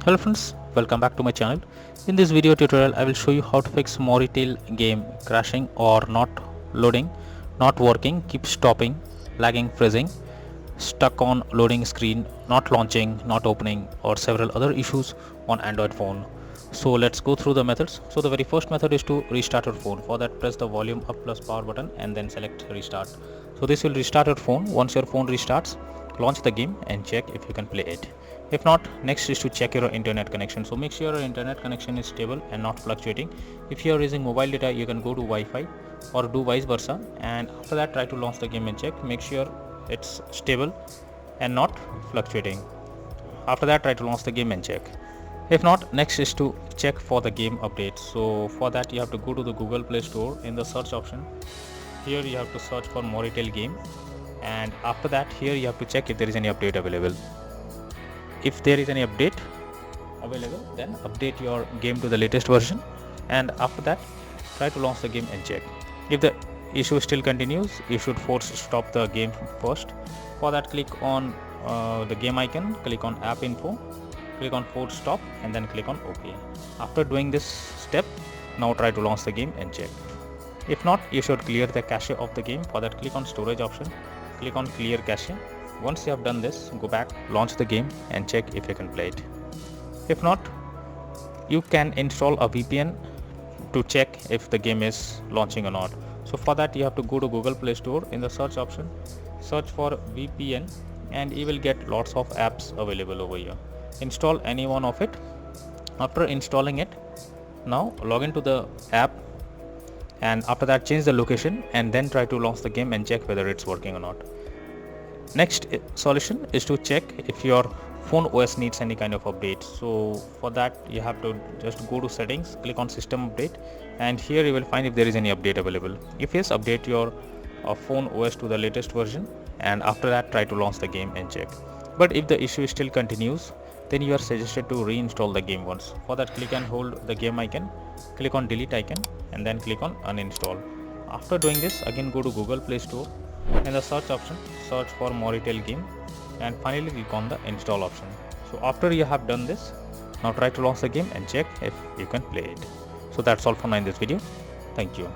Hello friends, welcome back to my channel. In this video tutorial I will show you how to fix Mori Tale game crashing or not loading, not working, keep stopping, lagging, freezing, stuck on loading screen, not launching, not opening, or several other issues on Android phone. So let's go through the methods. So the very first method is to restart your phone. For that, press the volume up plus power button and then select restart. So this will restart your phone. Once your phone restarts, launch the game and check if you can play it. If not, next is to check your internet connection. So make sure your internet connection is stable and not fluctuating. If you are using mobile data, you can go to Wi-Fi or do vice versa, and after that try to launch the game and check. Make sure it's stable and not fluctuating. After that try to launch the game and check. If not, next is to check for the game updates. So for that you have to go to the Google Play Store. In the search option, here you have to search for Mori Tale game, and after that here you have to check if there is any update available. If there is any update available, then update your game to the latest version, and after that try to launch the game and check. If the issue still continues, you should force stop the game first. For that, click on the game icon, click on app info, click on force stop, and then click on OK. After doing this step, now try to launch the game and check. If not, you should clear the cache of the game. For that, click on storage option, click on clear cache. Once you have done this, go back, launch the game and check if you can play it. If not, you can install a VPN to check if the game is launching or not. So for that you have to go to Google Play Store. In the search option, search for VPN and you will get lots of apps available over here. Install any one of it. After installing it, now log into the app, and after that change the location and then try to launch the game and check whether it's working or not. Next solution is to check if your phone OS needs any kind of update. So for that you have to just go to settings, click on system update, and here you will find if there is any update available. If yes, update your phone OS to the latest version, and after that try to launch the game and check. But if the issue still continues, then you are suggested to reinstall the game once. For that, click and hold the game icon, click on delete icon, and then click on uninstall. After doing this, again go to Google Play Store. In the search option, search for Mori Tale game, and finally click on the install option. So after you have done this, now try to launch the game and check if you can play it. So that's all for now in this video. Thank you.